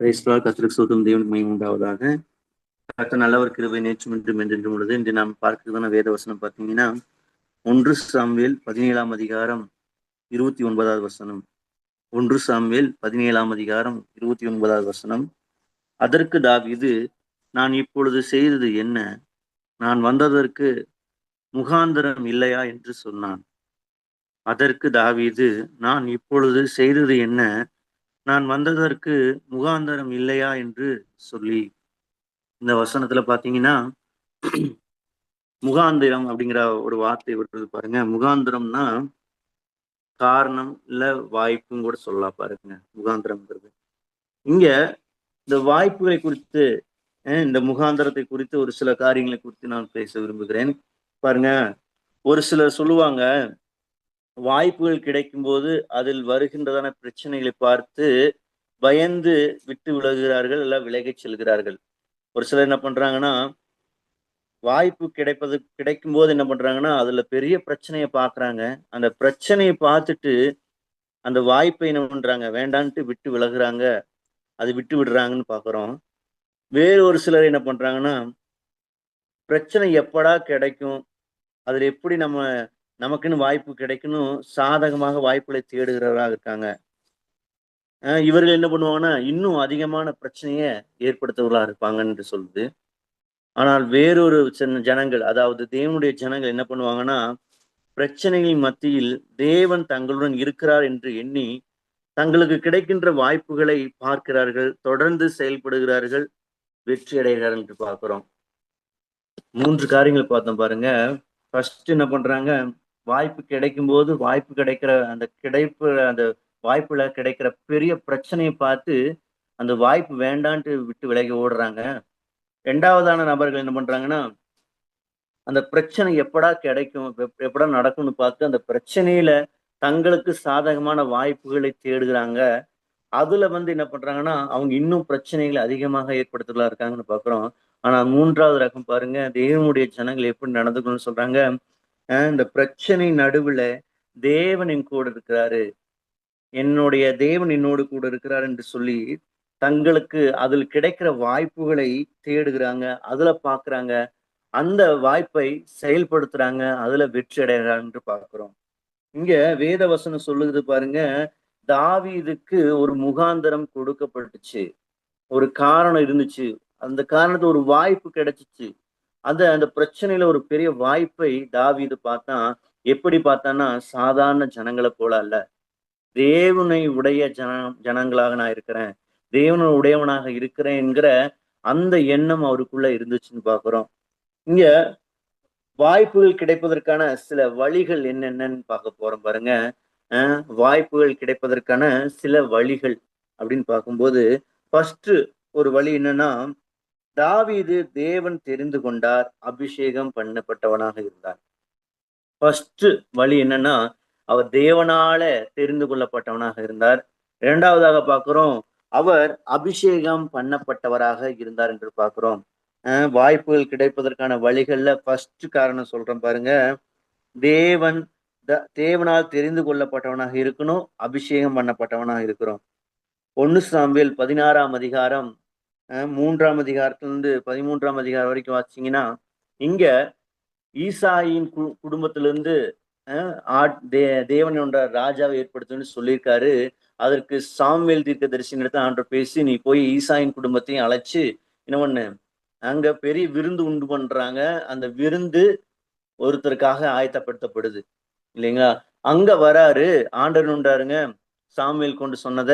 கர்த்தருக்கு ஸ்தோத்திரம். தேவனுக்கு மகிமை உண்டாவதாக. கர்த்தர் நல்லவர், கிருபை நேற்றும் இன்றும் என்றென்றும் உள்ளது. இன்று நாம் பார்க்கிறதான வேத வசனம் பார்த்தீங்கன்னா 1 சாமுவேல் 17ஆம் அதிகாரம் 29வது வசனம். 1 சாமுவேல் 17ஆம் அதிகாரம் 29வது வசனம். அதற்கு தாவீது, நான் இப்பொழுது செய்தது என்ன? நான் வந்ததற்கு முகாந்தரம் இல்லையா என்று சொன்னான். அதற்கு தாவீது, நான் இப்பொழுது செய்தது என்ன? நான் வந்ததற்கு முகாந்தரம் இல்லையா என்று சொல்லி, இந்த வசனத்துல பாத்தீங்கன்னா முகாந்திரம் அப்படிங்கிற ஒரு வார்த்தை வருது பாருங்க. முகாந்திரம்னா காரணம் இல்ல வாய்ப்புன்னு கூட சொல்லலாம் பாருங்க. முகாந்திரம்ங்கிறது இங்க இந்த வாய்ப்புகளை குறித்து, இந்த முகாந்திரத்தை குறித்து ஒரு சில காரியங்களை குறித்து நான் பேச விரும்புகிறேன். பாருங்க, ஒரு சிலர் சொல்லுவாங்க, வாய்ப்புகள் கிடைக்கும் போது அதில் வருகின்றதான பிரச்சனைகளை பார்த்து பயந்து விட்டு விலகுகிறார்கள், இல்ல விலகிச் செல்கிறார்கள். ஒரு சிலர் என்ன பண்றாங்கன்னா, வாய்ப்பு கிடைக்கும் போது என்ன பண்றாங்கன்னா, அதுல பெரிய பிரச்சனைய பார்க்குறாங்க. அந்த பிரச்சனைய பார்த்துட்டு, அந்த வாய்ப்பை என்ன பண்றாங்க, வேண்டான்ட்டு விட்டு விலகுறாங்க. அது விட்டு விடுறாங்கன்னு பார்க்குறோம். வேறு ஒரு சிலர் என்ன பண்றாங்கன்னா, பிரச்சனை எப்படா கிடைக்கும்? அதுல எப்படி நமக்குன்னு வாய்ப்பு கிடைக்கும்னு சாதகமாக வாய்ப்புகளை தேடுகிறவர்களா இருக்காங்க. இவர்கள் என்ன பண்ணுவாங்கன்னா, இன்னும் அதிகமான பிரச்சனைய ஏற்படுத்துவர்களா இருப்பாங்கன்னு என்று சொல்லுது. ஆனால் வேறொரு சின்ன ஜனங்கள், அதாவது தேவனுடைய ஜனங்கள் என்ன பண்ணுவாங்கன்னா, பிரச்சனைகளின் மத்தியில் தேவன் தங்களுடன் இருக்கிறார் என்று எண்ணி, தங்களுக்கு கிடைக்கின்ற வாய்ப்புகளை பார்க்கிறார்கள், தொடர்ந்து செயல்படுகிறார்கள், வெற்றி அடைகிறார்கள் என்று பார்க்கிறோம். 3 காரியங்கள் பார்த்தோம் பாருங்க. ஃபர்ஸ்ட் என்ன பண்றாங்க, வாய்ப்பு கிடைக்கும்போது வாய்ப்பு கிடைக்கிற அந்த வாய்ப்புல கிடைக்கிற பெரிய பிரச்சனைய பார்த்து, அந்த வாய்ப்பு வேண்டான்ட்டு விட்டு விலகி ஓடுறாங்க. 2வதான நபர்கள் என்ன பண்றாங்கன்னா, அந்த பிரச்சனை எப்படா கிடைக்கும், எப்படா நடக்கும்னு பார்த்து அந்த பிரச்சனையில தங்களுக்கு சாதகமான வாய்ப்புகளை தேடுகிறாங்க. அதுல என்ன பண்றாங்கன்னா, அவங்க இன்னும் பிரச்சனைகளை அதிகமாக ஏற்படுத்துறதா இருக்காங்கன்னு பார்க்கிறோம். ஆனா 3வது ரகம் பாருங்க, தேவனுடைய ஜனங்கள் எப்படி நடந்துக்கணும்னு சொல்றாங்க. இந்த பிரச்சனை நடுவுல தேவன் என் கூட இருக்கிறாரு. என்னுடைய தேவன் என்னோடு கூட இருக்கிறார் என்று சொல்லி, தங்களுக்கு அதில் கிடைக்கிற வாய்ப்புகளை தேடுகிறாங்க. அதுல பார்க்குறாங்க. அந்த வாய்ப்பை செயல்படுத்துறாங்க. அதுல வெற்றி அடைகிறாங்க என்று பார்க்கிறோம். இங்க வேத வசனம் சொல்லுது பாருங்க, தாவீதுக்கு ஒரு முகாந்தரம் கொடுக்கப்பட்டுச்சு. ஒரு காரணம் இருந்துச்சு. அந்த காரணத்துல ஒரு வாய்ப்பு கிடைச்சுச்சு. அந்த பிரச்சனையில ஒரு பெரிய வாய்ப்பை தாவீது பார்த்தான். எப்படி பார்த்தான்னா, சாதாரண ஜனங்கள போல அல்ல. தேவனை உடைய ஜனங்களாக நான் இருக்கிறேன். தேவனை உடையவனாக இருக்கிறேன் என்கிற அந்த எண்ணம் அவருக்குள்ள இருந்துச்சுன்னு பார்க்கிறோம். இங்க வாய்ப்புகள் கிடைப்பதற்கான சில வழிகள் என்னென்னன்னு பார்க்க போறோம் பாருங்க. வாய்ப்புகள் கிடைப்பதற்கான சில வழிகள் அப்படின்னு பார்க்கும்போது, ஃபர்ஸ்ட் ஒரு வழி என்னன்னா, தாவீது தேவன் தெரிந்து கொண்டார், அபிஷேகம் பண்ணப்பட்டவனாக இருந்தார். ஃபர்ஸ்ட் வழி என்னன்னா, அவர் தேவனால தெரிந்து கொள்ளப்பட்டவனாக இருந்தார். 2வதாக பார்க்கிறோம், அவர் அபிஷேகம் பண்ணப்பட்டவராக இருந்தார் என்று பார்க்கிறோம். வாய்ப்புகள் கிடைப்பதற்கான வழிகள்ல ஃபர்ஸ்ட் காரணம் சொல்றேன் பாருங்க. தேவன் தேவனால் தெரிந்து கொள்ளப்பட்டவனாக இருக்கணும், அபிஷேகம் பண்ணப்பட்டவனாக இருக்கிறோம். 1 சாமுவேல் 16ஆம் அதிகாரம் 3ஆம் அதிகாரத்திலிருந்து 13ஆம் அதிகாரம் வரைக்கும் வாசிச்சீங்கன்னா, இங்க ஈசாயின் குடும்பத்திலிருந்து தேவன் என்ற ராஜாவை ஏற்படுத்துன்னு சொல்லியிருக்காரு. அதற்கு சாமுவேல் தீர்க்கதரிசியின் இடத்துல ஆண்டவர் பேசி, நீ போய் ஈசாயின் குடும்பத்தையும் அழைச்சு என்ன பண்ணு, அங்க பெரிய விருந்து உண்டு பண்றாங்க. அந்த விருந்து ஒருத்தருக்காக ஆயத்தப்படுத்தப்படுது இல்லைங்களா? அங்க வராரு, ஆண்டவர் உண்டாருங்க. சாமுவேல் கொண்டு சொன்னத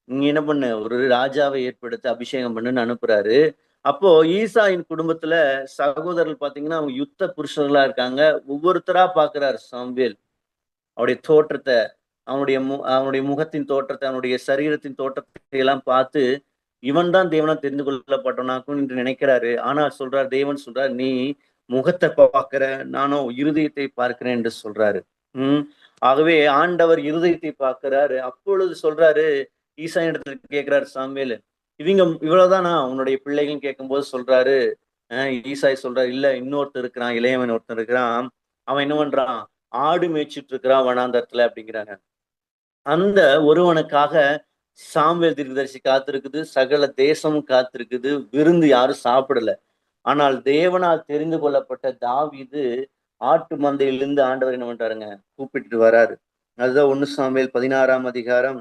நீங்க என்ன பண்ணு, ஒரு ராஜாவை ஏற்படுத்தி அபிஷேகம் பண்ணுன்னு அனுப்புறாரு. அப்போ ஈசாயின் குடும்பத்துல சகோதரர்கள் பாத்தீங்கன்னா, அவங்க யுத்த புருஷர்களா இருக்காங்க. ஒவ்வொருத்தரா பாக்குறாரு சாமுவேல். அவருடைய தோற்றத்தை, அவனுடைய முகத்தின் தோற்றத்தை, அவனுடைய சரீரத்தின் தோற்றத்தை எல்லாம் பார்த்து, இவன் தான் தேவனா தெரிந்து கொள்ளப்பட்டவனாக்கும் என்று நினைக்கிறாரு. ஆனா சொல்றார், தேவன் சொல்றார், நீ முகத்தை பார்க்கிற, நானோ இருதயத்தை பார்க்கிறேன் என்று சொல்றாரு. ஆகவே ஆண்டவர் இருதயத்தை பார்க்கிறாரு. அப்பொழுது சொல்றாரு, ஈசாயின் இடத்துல கேட்கிறாரு சாமுவேல், இவ்வளவுதானா உன்னுடைய பிள்ளைகள் கேட்கும்போது சொல்றாரு, ஈசாய் சொல்றாரு, இல்ல இன்னொருத்தர் இருக்கிறான், இளையவன் ஒருத்தன் இருக்கிறான். அவன் என்ன பண்றான், ஆடு மேய்ச்சிட்டு இருக்கிறான் வனாந்தரத்துல அப்படிங்கிறாங்க. அந்த ஒருவனுக்காக சாமுவேல் தீர்க்கதரிசி காத்திருக்குது, சகல தேசமும் காத்திருக்குது, விருந்து யாரும் சாப்பிடல. ஆனால் தேவனால் தெரிந்து கொள்ளப்பட்ட தாவீது ஆட்டு மந்தையிலிருந்து ஆண்டவர் என்ன பண்றாருங்க, கூப்பிட்டு வராரு. அதுதான் 1 சாமுவேல் 16ஆம் அதிகாரம்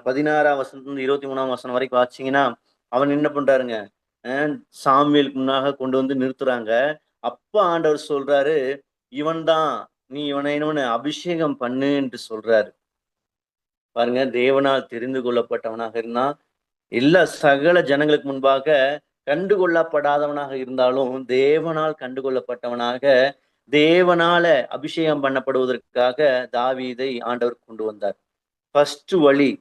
16ஆம் வசனத்திலிருந்து 23ஆம் வசனம் வரைக்கும் வாசிச்சீங்கன்னா, அவன் என்ன பண்றாருங்க, அ சாமுவேலுக்கு முன்னாக கொண்டு வந்து நிறுத்துறாங்க. அப்ப ஆண்டவர் சொல்றாரு, "இவன் தான், நீ இவனை என்ன பண்ணு, அபிஷேகம் பண்ணு" என்று சொல்றாரு. பாருங்க, தேவனால் தெரிந்து கொள்ளப்பட்டவனாக இருந்தான். எல்லா சகல ஜனங்களுக்கு முன்பாக கண்டுகொள்ளப்படாதவனாக இருந்தாலும், தேவனால் கண்டுகொள்ளப்பட்டவனாக, தேவனால அபிஷேகம் பண்ணப்படுவதற்காக தாவீதை ஆண்டவர் கொண்டு வந்தார். ஃபர்ஸ்ட் வழி,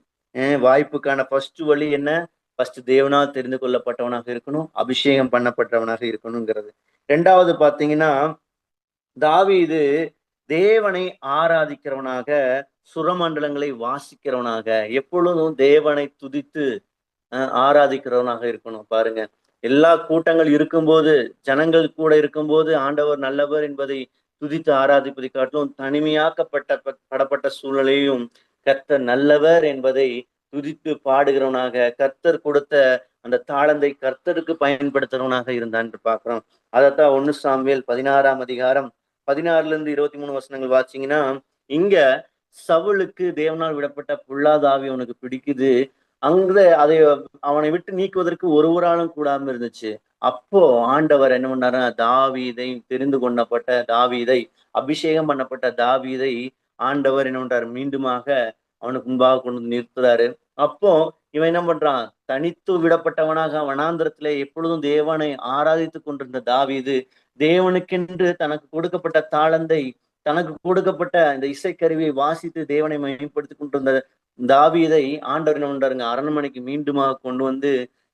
வாய்ப்புக்கான ஃபர்ஸ்ட் வழி என்ன? ஃபர்ஸ்ட் தேவனால் தெரிந்து கொள்ளப்பட்டவனாக இருக்கணும். அபிஷேகம் பண்ணப்பட்டவனாக இருக்கணுங்கிறது. 2வது பார்த்தீங்கன்னா, தாவீது தேவனை ஆராதிக்கிறவனாக, சுரமண்டலங்களை வாசிக்கிறவனாக, எப்பொழுதும் தேவனை துதித்து ஆராதிக்கிறவனாக இருக்கணும். பாருங்க, எல்லா கூட்டங்கள் இருக்கும்போது, ஜனங்கள் கூட இருக்கும்போது ஆண்டவர் நல்லவர் என்பதை துதித்து ஆராதிப்பதை காட்டிலும், படப்பட்ட சூழ்நிலையும் கர்த்தர் நல்லவர் என்பதை துதித்து பாடுகிறவனாக, கர்த்தர் கொடுத்த அந்த தாளந்தை கர்த்தருக்கு பயன்படுத்துறவனாக இருந்தான் என்று பார்க்கிறோம். அதத்தான் 1 சாமுவேல் 16ஆம் அதிகாரம் 16லிருந்து 23 வசனங்கள் வாசிச்சீங்கன்னா, இங்க சவுலுக்கு தேவனால் விடப்பட்ட பொல்லாத ஆவி அவனுக்கு பிடிக்குது. அங்க அதை அவனை விட்டு நீக்குவதற்கு ஒருவராலும் கூடாம இருந்துச்சு. அப்போ ஆண்டவர் என்ன பண்ணாருன்னா, தாவீதை தெரிந்து கொள்ளப்பட்ட தாவீதை, அபிஷேகம் பண்ணப்பட்ட தாவீதை ஆண்டவர் என்ன பண்றாரு, மீண்டுமாக அவனுக்கு முன்பாக கொண்டு வந்து நிறுத்துறாரு. அப்போ இவன் என்ன பண்றான், தனித்து விடப்பட்டவனாக வனாந்திரத்திலே எப்பொழுதும் தேவனை ஆராதித்துக் கொண்டிருந்த தாவீது, தேவனுக்கென்று தனக்கு கொடுக்கப்பட்ட தாளந்தை, தனக்கு கொடுக்கப்பட்ட இந்த இசைக்கருவியை வாசித்து தேவனை மகிமைப்படுத்திக் கொண்டிருந்த தாவீதை ஆண்டவர் என்ன பண்றாருங்க, அரண்மனைக்கு மீண்டுமாக கொண்டு வந்து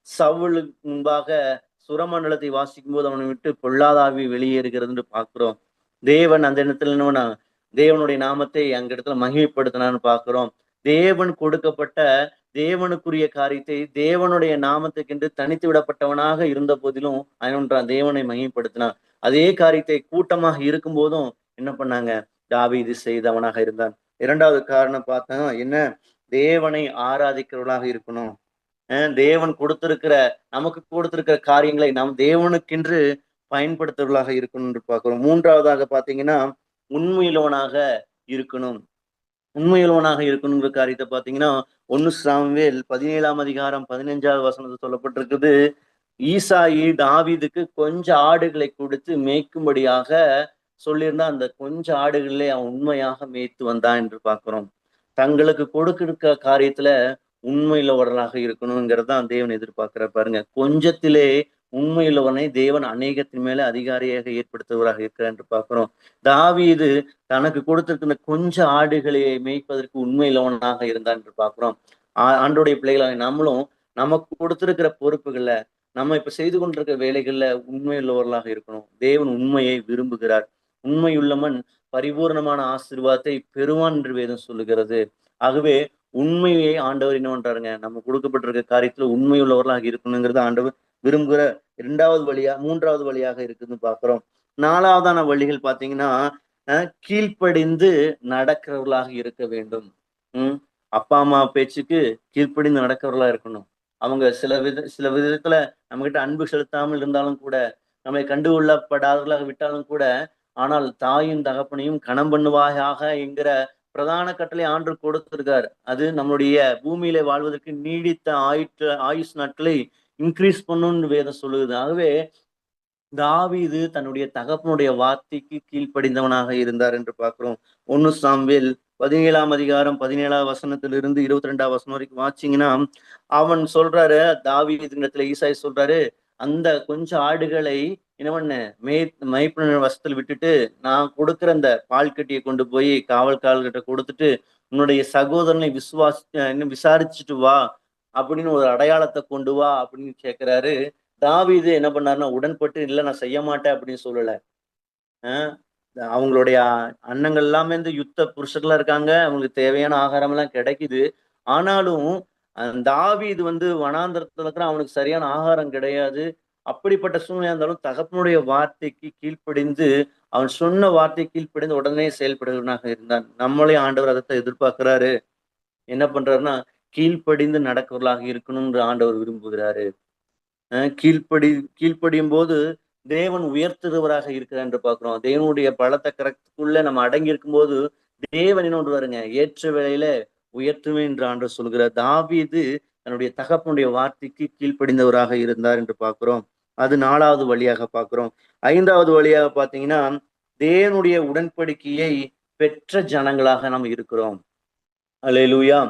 சவுலுக்கு முன்பாக சுரமண்டலத்தை வாசிக்கும் போது அவனை விட்டு பொல்லாத ஆவி வெளியேறுகிறதுன்னு பார்க்கிறோம். தேவன் அந்த இடத்துல என்னன்னா, தேவனுடைய நாமத்தை அங்க இடத்துல மகிமைப்படுத்தினான்னு பார்க்கிறோம். தேவன் கொடுக்கப்பட்ட தேவனுக்குரிய காரியத்தை தேவனுடைய நாமத்துக்கென்று தனித்து விடப்பட்டவனாக இருந்த போதிலும் அவன் தேவனை மகிமைப்படுத்தினான். அதே காரியத்தை கூட்டமாக இருக்கும் போதும் என்ன பண்ணாங்க, தாவீது செய்தவனாக இருந்தான். 2வது காரணம் பார்த்தா என்ன, தேவனை ஆராதிக்கிறவர்களாக இருக்கணும். தேவன் கொடுத்திருக்கிற நமக்கு கொடுத்திருக்கிற காரியங்களை நாம் தேவனுக்கென்று பயன்படுத்துவர்களாக இருக்கணும் என்று பார்க்கிறோம். 3வதாக பார்த்தீங்கன்னா, உண்மையுள்ளவனாக இருக்கணும். உண்மையுள்ளவனாக இருக்கணுங்கிற காரியத்தை பார்த்தீங்கன்னா, 1 சாமுவேல் 17ஆம் அதிகாரம் 15வது வசனத்துல சொல்லப்பட்டிருக்குது. ஈசாயி தாவீதுக்கு கொஞ்சம் ஆடுகளை கொடுத்து மேய்க்கும்படியாக சொல்லியிருந்தா, அந்த கொஞ்சம் ஆடுகளிலே அவன் உண்மையாக மேய்த்து வந்தான் என்று பார்க்கிறோம். தங்களுக்கு கொடுக்கிற காரியத்துல உண்மையுள்ளவர்களாக இருக்கணுங்கிறது தான் தேவன் எதிர்பார்க்கிறார். பாருங்க, கொஞ்சத்திலே உண்மையுள்ளவனை தேவன் அநேகத்தின் மேல அதிகாரியாக ஏற்படுத்துவராக இருக்கிறார் என்று பார்க்கிறோம். தாவீது தனக்கு கொடுத்திருக்கிற கொஞ்சம் ஆடுகளை மேய்ப்பதற்கு உண்மையுள்ளவனாக இருந்தான் என்று பார்க்கிறோம். ஆண்டவருடைய பிள்ளைகளாக நம்மளும் நமக்கு கொடுத்திருக்கிற பொறுப்புகள்ல, நம்ம இப்ப செய்து கொண்டிருக்கிற வேலைகள்ல உண்மையுள்ளவர்களாக இருக்கணும். தேவன் உண்மையை விரும்புகிறார். உண்மையுள்ளவன் பரிபூர்ணமான ஆசீர்வாதத்தை பெறுவான் என்று வேதம் சொல்லுகிறது. ஆகவே உண்மையை ஆண்டவர் என்ன பண்றாருங்க, நம்ம கொடுக்கப்பட்டிருக்க காரியத்துல உண்மையுள்ளவர்களாக இருக்கணுங்கிறத ஆண்டவர் விரும்புகிற 3வது வழியாக இருக்குதுன்னு பார்க்கிறோம். 4வதான வழிகள் பார்த்தீங்கன்னா, கீழ்ப்படிந்து நடக்கிறவர்களாக இருக்க வேண்டும். ம். அப்பா, அம்மா பேச்சுக்கு கீழ்ப்படிந்து நடக்கிறவர்களா இருக்கணும். அவங்க சில விதத்துல நம்மகிட்ட அன்பு செலுத்தாமல் இருந்தாலும் கூட, நம்மை கண்டுகொள்ளப்படாதவர்களாக விட்டாலும் கூட, ஆனால் தாயும் தகப்பனையும் கனம் பண்ணுவாயாக என்கிற பிரதான கட்டளை ஆண்டவர் கொடுத்திருக்கார். அது நம்முடைய பூமியிலே வாழ்வதற்கு நீடித்த ஆயுஸ் நாட்களை இன்கிரீஸ் பண்ணும்னு வேதம் சொல்லுது. ஆகவே தாவீது தன்னுடைய தகப்பனுடைய வார்த்தைக்கு கீழ்ப்படிந்தவனாக இருந்தார் என்று பார்க்கிறோம். 1 சாமுவேல் 17ஆம் அதிகாரம் 17வது வசனத்திலிருந்து 22வது வசனம் வரைக்கும் வாசிச்சீங்கன்னா, அவன் சொல்றாரு, தாவீதினிடத்துல ஈசாய் சொல்றாரு, அந்த கொஞ்சம் ஆடுகளை என்ன பண்ண, மேய்ப்பனர் வசத்துல விட்டுட்டு, நான் கொடுக்கிற அந்த பால் கட்டியை கொண்டு போய் காவல்காரர்கிட்ட கொடுத்துட்டு, உன்னுடைய சகோதரனை இன்னும் விசாரிச்சுட்டு வா அப்படின்னு ஒரு அடையாளத்தை கொண்டு வா அப்படின்னு கேட்கிறாரு. தாவீது என்ன பண்ணாருன்னா, உடன்பட்டு இல்ல நான் செய்ய மாட்டேன் அப்படின்னு சொல்லல. அஹ் அவங்களுடைய அண்ணங்கள் எல்லாமே இந்த யுத்த புருஷர்களா இருக்காங்க. அவங்களுக்கு தேவையான ஆகாரம் எல்லாம் கிடைக்குது. ஆனாலும் தாவீது வனாந்தரத்துல இருக்கிற, அவனுக்கு சரியான ஆகாரம் கிடையாது. அப்படிப்பட்ட சூழ்நிலையா இருந்தாலும் தகப்பனுடைய வார்த்தைக்கு கீழ்ப்படிந்து, அவன் சொன்ன வார்த்தைக்கு கீழ்ப்படிந்து உடனே செயல்படுகிறவனாக இருந்தான். நம்மளே ஆண்டவர் அதைத்தான் எதிர்பார்க்கிறாரு. என்ன பண்றாருன்னா, கீழ்ப்படிந்து நடக்கிறவர்களாக இருக்கணும்னு ஆண்டவர் விரும்புகிறாரு. கீழ்ப்படியும் போது தேவன் உயர்த்துகிறவராக இருக்கிறார் என்று பார்க்கிறோம். தேவனுடைய பலத்த கரத்துக்குள்ள நம்ம அடங்கி இருக்கும்போது தேவன் என்ன வருங்க ஏற்ற வேளையில உயர்த்துவேன் என்று ஆண்டவர் சொல்கிறார். தாவீது தன்னுடைய தகப்பனுடைய வார்த்தைக்கு கீழ்ப்படிந்தவராக இருந்தார் என்று பார்க்கிறோம். அது 4வது வழியாக பார்க்கிறோம். 5வது வழியாக பார்த்தீங்கன்னா, தேவனுடைய உடன்படிக்கையை பெற்ற ஜனங்களாக நாம் இருக்கிறோம். அல்லேலூயா.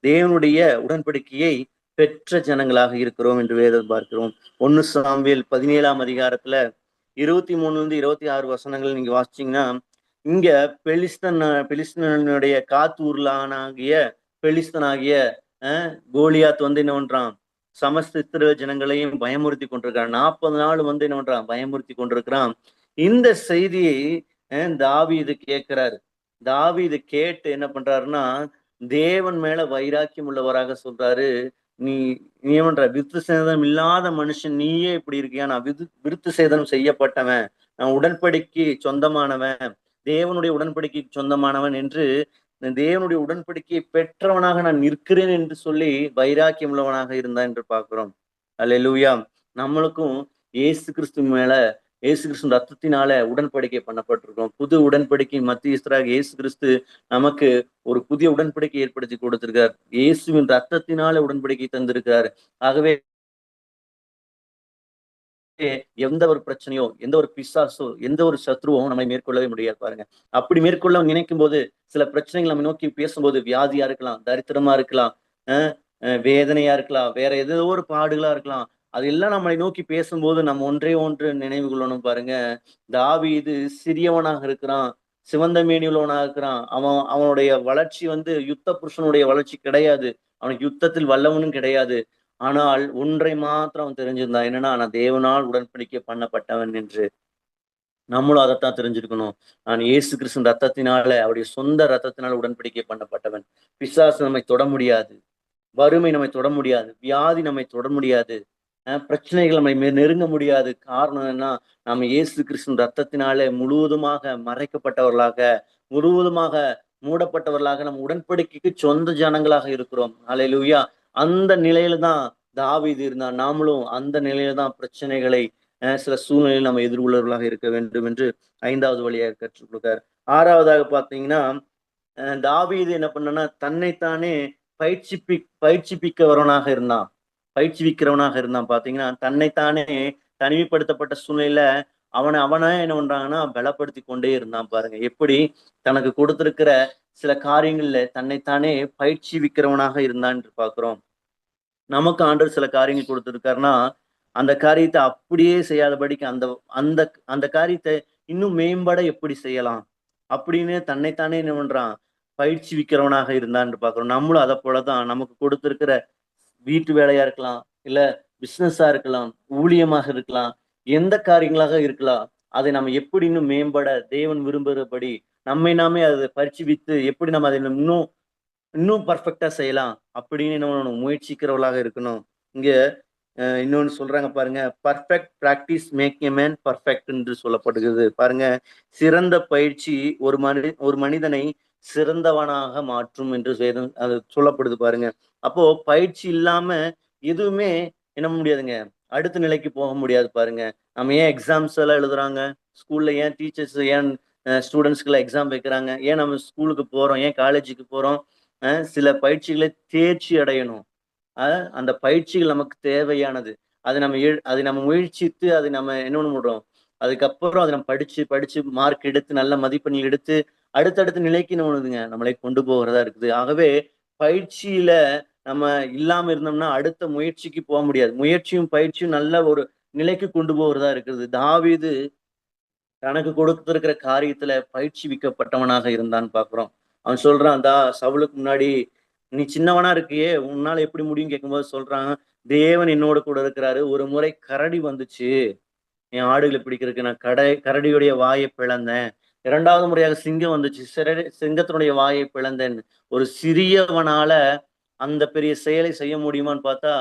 தேவனுடைய உடன்படிக்கையை பெற்ற ஜனங்களாக இருக்கிறோம் என்று வேதம் பார்க்கிறோம். 1 சாமுவேல் 17ஆம் அதிகாரத்துல 23 26 வசனங்கள் நீங்க வாசிச்சீங்கன்னா, இங்க பெலிஸ்தனுடைய காத்தூர்லானாகிய பெலிஸ்தனாகிய கோலியாத் என்ன பண்றான், சமஸ்த இஸ்ரவேல் ஜனங்களையும் பயமுறுத்தி கொண்டிருக்கிறான். 40 நாள் என்ன பண்றான், பயமுறுத்தி கொண்டிருக்கிறான். இந்த செய்தியை தாவீது கேட்கிறாரு. தாவீது கேட்டு என்ன பண்றாருன்னா, தேவன் மேல வைராக்கியம் உள்ளவராக சொல்றாரு. நீ நீ பண்ற விருத்து சேதனம் இல்லாத மனுஷன், நீயே இப்படி இருக்கியா? நான் விருத்து சேதனம் செய்யப்பட்டவன், நான் உடன்படிக்கை சொந்தமானவன், தேவனுடைய உடன்படிக்கைக்கு சொந்தமானவன் என்று தேவனுடைய உடன்படிக்கையை பெற்றவனாக நான் நிற்கிறேன் என்று சொல்லி வைராக்கியம் உள்ளவனாக இருந்தான் என்று பார்க்கிறோம். அல்லேலூயா. நம்மளுக்கும் இயேசு கிறிஸ்து மேல, இயேசு கிறிஸ்து ரத்தத்தினால உடன்படிக்கை பண்ணப்பட்டிருக்கோம். புது உடன்படிக்கை மத்தியஸ்தராக இயேசு கிறிஸ்து நமக்கு ஒரு புதிய உடன்படிக்கை ஏற்படுத்தி கொடுத்திருக்கார். இயேசுவின் ரத்தத்தினால உடன்படிக்கை தந்திருக்கிறார். ஆகவே எந்த ஒரு பிரச்சனையோ, எந்த ஒரு பிசாசோ, எந்த ஒரு சத்ருவும் நம்மை மேற்கொள்ளவே முடியாது பாருங்க. அப்படி மேற்கொள்ள நினைக்கும் போது சில பிரச்சனைகள் நம்ம நோக்கி பேசும்போது, வியாதியா இருக்கலாம், தரித்திரமா இருக்கலாம், வேதனையா இருக்கலாம், வேற ஏதோ ஒரு பாடுகளா இருக்கலாம். அதெல்லாம் நம்மளை நோக்கி பேசும்போது நம்ம ஒன்றே ஒன்று நினைவு கொள்ளணும் பாருங்க. தாவீது சிறியவனாக இருக்கிறான், சிவந்த மேனி உள்ளவனாக இருக்கிறான். அவனுடைய வளர்ச்சி யுத்த புருஷனுடைய வளர்ச்சி கிடையாது. அவனுக்கு யுத்தத்தில் வல்லவனும் கிடையாது. ஆனால் ஒன்றை மாத்திரம் அவன் தெரிஞ்சிருந்தான். என்னன்னா, நான் தேவனால் உடன்படிக்கை பண்ணப்பட்டவன் என்று. நம்மளும் அதைத்தான் தெரிஞ்சிருக்கணும். நான் இயேசு கிறிஸ்துவின் ரத்தத்தினால, அவருடைய சொந்த ரத்தத்தினால உடன்படிக்கை பண்ணப்பட்டவன். பிசாசு நம்மை தொட முடியாது, வறுமை நம்மை தொட முடியாது, வியாதி நம்மை தொட முடியாது, பிரச்சனைகள் நம்மை நெருங்க முடியாது. காரணம் என்ன? நம்ம இயேசு கிறிஸ்துவின் ரத்தத்தினாலே முழுவதுமாக மறைக்கப்பட்டவர்களாக, முழுவதுமாக மூடப்பட்டவர்களாக, நம்ம உடன்படிக்கைக்கு சொந்த ஜனங்களாக இருக்கிறோம். அல்லேலூயா. அந்த நிலையில தான் தாவீது இருந்தான். நாமளும் அந்த நிலையில தான் பிரச்சனைகளை, சில சூழ்நிலையில் நம்ம எதிர்கொள்ளவர்களாக இருக்க வேண்டும் என்று 5வது வழியாக கற்றுக் கொடுத்தார். 6வதாக பார்த்தீங்கன்னா, தாவீது என்ன பண்ணனா, தன்னைத்தானே பயிற்சிப்பிக்கிறவனாக இருந்தான். பயிற்சிவிக்கிறவனாக இருந்தான். பாத்தீங்கன்னா, தன்னைத்தானே தனிமைப்படுத்தப்பட்ட சூழ்நிலையில அவனை என்ன பண்றாங்கன்னா, பலப்படுத்தி கொண்டே இருந்தான் பாருங்க. எப்படி தனக்கு கொடுத்திருக்கிற சில காரியங்கள்ல தன்னைத்தானே பயிற்சிவிக்கிறவனாக இருந்தான் என்று பார்க்கிறோம். நமக்கு ஆண்டவர் சில காரியங்கள் கொடுத்திருக்காருன்னா, அந்த காரியத்தை அப்படியே செய்யாதபடிக்கு அந்த அந்த அந்த காரியத்தை இன்னும் மேம்பட எப்படி செய்யலாம் அப்படின்னு தன்னைத்தானே என்ன பண்றான், பயிற்சிவிக்கிறவனாக இருந்தான் என்று பார்க்கிறோம். நம்மளும் அதை போலதான் நமக்கு கொடுத்திருக்கிற வீட்டு வேலையா இருக்கலாம், இல்ல பிசினஸா இருக்கலாம், ஊழியமாக இருக்கலாம், எந்த காரியங்களாக இருக்கலாம். அதை நம்ம எப்படி இன்னும் மேம்பட தேவன் விரும்புகிறபடி நம்மை நாமே அதை பரிசீலித்து எப்படி நம்ம அதை இன்னும் இன்னும் பர்ஃபெக்டா செய்யலாம் அப்படின்னு என்ன பண்ணணும், முயற்சிக்கிறவர்களாக இருக்கணும். இங்க இன்னொன்னு சொல்றாங்க பாருங்க, perfect practice make a man perfect என்று சொல்லப்படுகிறது பாருங்க. சிறந்த பயிற்சி ஒரு மனிதனை சிறந்தவனாக மாற்றும் என்று அது சொல்லப்படுது பாருங்க. அப்போ பயிற்சி இல்லாம எதுவுமே என்ன முடியாதுங்க, அடுத்த நிலைக்கு போக முடியாது பாருங்க. நம்ம ஏன் எக்ஸாம்ஸ் எல்லாம் எழுதுறாங்க ஸ்கூல்ல, ஏன் டீச்சர்ஸ், ஏன் ஸ்டூடெண்ட்ஸ்க்கு எக்ஸாம் வைக்கிறாங்க, ஏன் நம்ம ஸ்கூலுக்கு போறோம், ஏன் காலேஜுக்கு போறோம், சில பயிற்சிகளை தேர்ச்சி அடையணும். அந்த பயிற்சிகள் நமக்கு தேவையானது. அதை நம்ம முயற்சித்து அதை நம்ம என்ன பண்ண முடியும், அதுக்கப்புறம் அதை நம்ம படிச்சு மார்க் எடுத்து நல்ல மதிப்பெண்கள் எடுத்து அடுத்தடுத்த நிலைக்கு என்ன பண்ணுதுங்க, நம்மளை கொண்டு போகிறதா இருக்குது. ஆகவே பயிற்சியில நம்ம இல்லாம இருந்தோம்னா அடுத்த முயற்சிக்கு போக முடியாது. முயற்சியும் பயிற்சியும் நல்ல ஒரு நிலைக்கு கொண்டு போகிறதா இருக்குது. தாவீது தனக்கு கொடுத்திருக்கிற காரியத்துல பயிற்சிவிக்கப்பட்டவனாக இருந்தான்னு பாக்குறோம். அவன் சொல்றான், சவுலுக்கு முன்னாடி நீ சின்னவனா இருக்கியே, உன்னால எப்படி முடியும் கேட்கும்போது சொல்றான், தேவன் என்னோட கூட இருக்கிறாரு. ஒரு முறை கரடி வந்துச்சு என் ஆடுகளை பிடிக்கிறதுக்கு, நான் கரடியுடைய வாயை பிளந்தேன். 2வது முறையாக சிங்கம் வந்துச்சு, சிங்கத்தினுடைய வாயை பிளந்தேன். ஒரு சிறியவனால அந்த பெரிய செயலை செய்ய முடியுமான்னு பார்த்தா,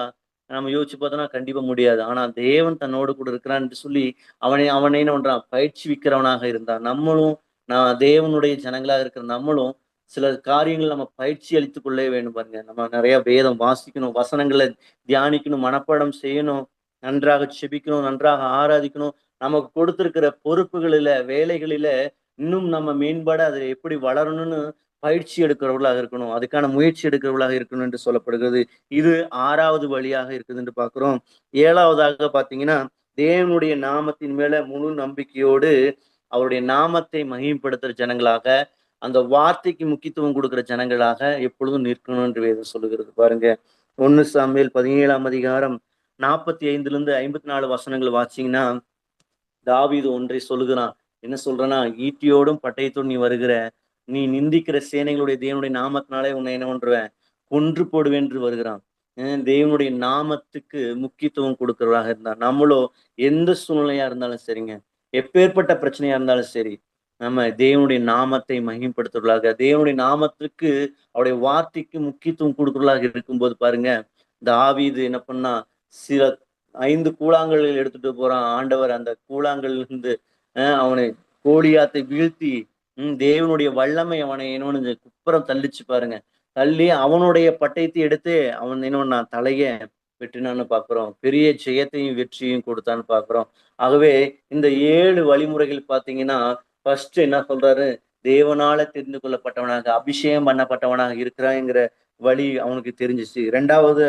நம்ம யோசிச்சு பார்த்தோம்னா கண்டிப்பா முடியாது. ஆனா தேவன் தன்னோடு கூட இருக்கிறான்னு சொல்லி அவனை என்ன பண்றான், பயிற்சிவிக்கிறவனாக இருந்தான். நம்மளும், நான் தேவனுடைய ஜனங்களாக இருக்கிற நம்மளும் சில காரியங்கள் நம்ம பயிற்சி அளித்துக் கொள்ளவே வேண்டும் பாருங்க. நம்ம நிறைய வேதம் வாசிக்கணும், வசனங்களை தியானிக்கணும், மனப்பாடம் செய்யணும், நன்றாக செபிக்கணும், நன்றாக ஆராதிக்கணும். நமக்கு கொடுத்திருக்கிற பொறுப்புகளில, வேலைகளில இன்னும் நம்ம மேம்பட அதில எப்படி வளரணும்னு பயிற்சி எடுக்கிறவர்களாக இருக்கணும். அதுக்கான முயற்சி எடுக்கிறவர்களாக இருக்கணும் என்று சொல்லப்படுகிறது. இது 6வது வழியாக இருக்குது என்று பார்க்கிறோம். 7வதாக பார்த்தீங்கன்னா, தேவனுடைய நாமத்தின் மேல முழு நம்பிக்கையோடு அவருடைய நாமத்தை மகிமைப்படுத்துற ஜனங்களாக, அந்த வார்த்தைக்கு முக்கியத்துவம் கொடுக்கிற ஜனங்களாக எப்பொழுதும் நிற்கணும் என்று வேதம் சொல்லுகிறது பாருங்க. 1 சாமுவேல் 17ஆம் அதிகாரம் 45லிருந்து 54 வசனங்கள் வாசிச்சீங்கன்னா, தாவீது ஒன்றை சொல்லுகிறான். என்ன சொல்றான்னா, ஈட்டியோடும் பட்டயத்தோடும் நீ வருகிற, நீ நிந்திக்கிற சேனைகளுடைய தேவனுடைய நாமத்தினாலே உன்னை என்ன பண்ருவேன், கொன்று போடுவேன் என்று வருகிறான். தேவனுடைய நாமத்துக்கு முக்கியத்துவம் கொடுக்கிறவராக இருந்தார். நம்மளோ எந்த சூழ்நிலையா இருந்தாலும் சரிங்க, எப்பேற்பட்ட பிரச்சனையா இருந்தாலும் சரி, நம்ம தேவனுடைய நாமத்தை மகிமைப்படுத்துவர்களாக, தேவனுடைய நாமத்துக்கு அவருடைய வார்த்தைக்கு முக்கியத்துவம் கொடுக்கிறவர்களாக இருக்கும்போது பாருங்க, தாவீது என்ன பண்ணா, சில 5 கூழாங்கல்கள் எடுத்துட்டு போறான் ஆண்டவர். அந்த கூழாங்கல்ல இருந்து அவனை கோலியாத்தை வீழ்த்தி, தேவனுடைய வல்லமை அவனை என்ன குப்புறம் தள்ளிச்சு பாருங்க. தள்ளி அவனுடைய பட்டயத்தை எடுத்து அவன் என்ன பண்ணான், தலைய வெட்டினான்னு பார்க்கிறோம். பெரிய ஜெயத்தையும் வெற்றியையும் கொடுத்தான்னு பார்க்கிறோம். ஆகவே இந்த 7 வழிமுறைகள் பார்த்தீங்கன்னா, ஃபர்ஸ்ட் என்ன சொல்றாரு, தேவனால தெரிந்து கொள்ளப்பட்டவனாக, அபிஷேகம் பண்ணப்பட்டவனாக இருக்கிறான்ங்கிற வழி அவனுக்கு தெரிஞ்சிச்சு. 2வது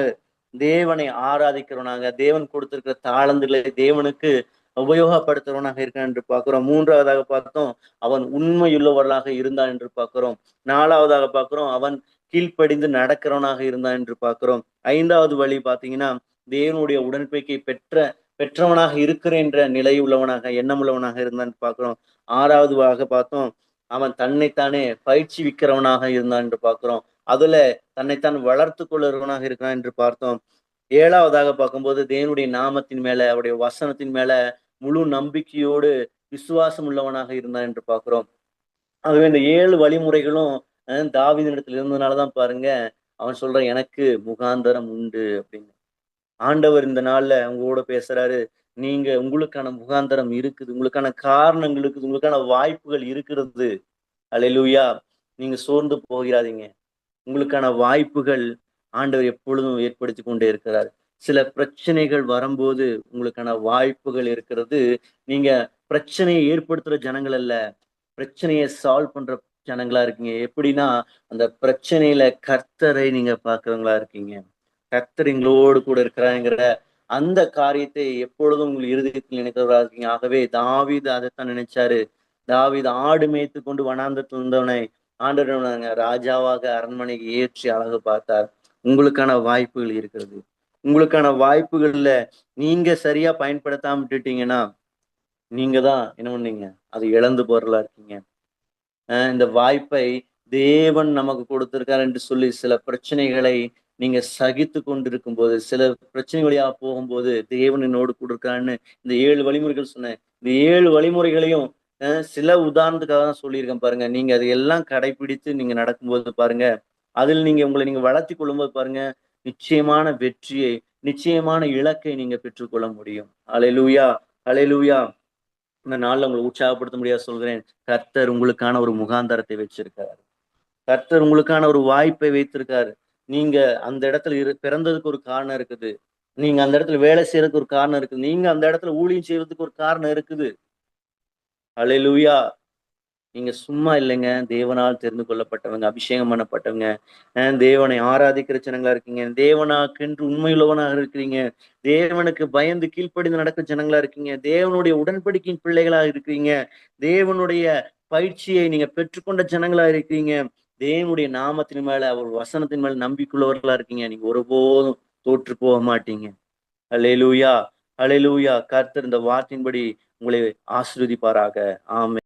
தேவனை ஆராதிக்கிறவனாக, தேவன் கொடுத்திருக்கிற தாளந்துகளை தேவனுக்கு உபயோகப்படுத்துறவனாக இருக்கான் என்று பார்க்கிறோம். 3வதாக பார்த்தோம், அவன் உண்மையுள்ளவர்களாக இருந்தான் என்று பார்க்கிறோம். 4வதாக பார்க்கிறோம், அவன் கீழ்ப்படிந்து நடக்கிறவனாக இருந்தான் என்று பார்க்கிறோம். 5வது வழி பார்த்தீங்கன்னா, தேவனுடைய உடன்படிக்கை பெற்றவனாக இருக்கிறேன் என்ற நிலை உள்ளவனாக, எண்ணமுள்ளவனாக இருந்தான் பார்க்கிறோம். 6வதாக பார்த்தோம், அவன் தன்னைத்தானே பயிற்சிவிக்கிறவனாக இருந்தான் என்று பார்க்கிறோம். அதுல தன்னைத்தான் வளர்த்து கொள்ளுறவனாக இருக்கிறான் என்று பார்த்தோம். 7வதாக பார்க்கும்போது, தேவனுடைய நாமத்தின் மேல, அவருடைய வசனத்தின் மேல முழு நம்பிக்கையோடு விசுவாசம் உள்ளவனாக இருந்தான் என்று பார்க்கிறோம். ஆகவே இந்த 7 வழிமுறைகளும் தாவீதினிடத்தில் இருந்ததுனாலதான் பாருங்க, அவன் சொல்றான், எனக்கு முகாந்தரம் உண்டு அப்படின்னு. ஆண்டவர் இந்த நாள்ல உங்களோட பேசுறாரு. நீங்க உங்களுக்கான முகாந்தரம் இருக்குது, உங்களுக்கான காரணங்கள் இருக்குது, உங்களுக்கான வாய்ப்புகள் இருக்கிறது. அல்லேலூயா. நீங்க சோர்ந்து போகிறாதீங்க. உங்களுக்கான வாய்ப்புகள் ஆண்டவர் எப்பொழுதும் ஏற்படுத்தி கொண்டே இருக்கிறார். சில பிரச்சனைகள் வரும்போது உங்களுக்கான வாய்ப்புகள் இருக்கிறது. நீங்க பிரச்சனையை ஏற்படுத்துற ஜனங்கள் அல்ல, பிரச்சனையை சால்வ் பண்ற ஜனங்களா இருக்கீங்க. எப்படின்னா, அந்த பிரச்சனையில கர்த்தரை நீங்க பார்க்கிறவங்களா இருக்கீங்க. கர்த்தர் எங்களோடு கூட இருக்கிறாங்கிற அந்த காரியத்தை எப்பொழுதும் உங்கள் இருதயத்தில் நினைக்கிறவரா இருக்கீங்க. ஆகவே தாவீது அதைத்தான் நினைச்சாரு. தாவீது ஆடு மேய்த்து கொண்டு வனாந்தரத்தில் இருந்தவனை ஆண்டவர் ராஜாவாக அரண்மனைக்கு ஏற்றி அழகு பார்த்தார். உங்களுக்கான வாய்ப்புகள் இருக்கிறது. உங்களுக்கான வாய்ப்புகள்ல நீங்க சரியா பயன்படுத்தாம விட்டுட்டீங்கன்னா, நீங்க தான் என்ன பண்ணீங்க, அதை இழந்து போறலா இருக்கீங்க. இந்த வாய்ப்பை தேவன் நமக்கு கொடுத்திருக்கார் என்று சொல்லி சில பிரச்சனைகளை நீங்க சகித்து கொண்டிருக்கும் போது, சில பிரச்சனை வழியா போகும்போது தேவன் என்னோடு கூட இருக்கான்னு இந்த 7 வழிமுறைகள் சொன்னேன். இந்த 7 வழிமுறைகளையும் சில உதாரணத்துக்காக தான் சொல்லியிருக்கேன் பாருங்க. நீங்க அதை எல்லாம் கடைபிடித்து நீங்க நடக்கும்போது பாருங்க, அதில் நீங்க உங்களை நீங்க வளர்த்திக் கொள்ளும்போது பாருங்க, நிச்சயமான வெற்றியை, நிச்சயமான இலக்கை நீங்க பெற்றுக்கொள்ள முடியும். அல்லேலூயா, அல்லேலூயா. இந்த நாள்ல உங்களை உற்சாகப்படுத்த முடியாது சொல்கிறேன். கர்த்தர் உங்களுக்கான ஒரு முகாந்தரத்தை வச்சிருக்காரு. கர்த்தர் உங்களுக்கான ஒரு வாய்ப்பை வைத்திருக்காரு. நீங்க அந்த இடத்துல பிறந்ததுக்கு ஒரு காரணம் இருக்குது. நீங்க அந்த இடத்துல வேலை செய்யறதுக்கு ஒரு காரணம் இருக்குது. நீங்க அந்த இடத்துல ஊழியம் செய்யறதுக்கு ஒரு காரணம் இருக்குது. அல்லேலூயா. நீங்க சும்மா இல்லைங்க. தேவனால் தெரிந்து கொள்ளப்பட்டவங்க, அபிஷேகம் பண்ணப்பட்டவங்க. தேவனை ஆராதிக்கிற ஜனங்களா இருக்கீங்க. தேவனாக்கென்று உண்மையுள்ளவனாக இருக்கிறீங்க. தேவனுக்கு பயந்து கீழ்ப்படிந்து நடக்கிற ஜனங்களா இருக்கீங்க. தேவனுடைய உடன்படிக்கையின் பிள்ளைகளா இருக்கிறீங்க. தேவனுடைய பயிற்சியை நீங்க பெற்றுக்கொண்ட ஜனங்களா இருக்கிறீங்க. தேவனுடைய நாமத்தின் மேல, அவர் வசனத்தின் மேல நம்பிக்கையுள்ளவர்களா இருக்கீங்க. நீங்க ஒருபோதும் தோற்று போக மாட்டீங்க. அல்லேலூயா, அல்லேலூயா. கர்த்தர் இந்த வார்த்தையின்படி உங்களை ஆசீர்வதிப்பாராக. ஆமென்.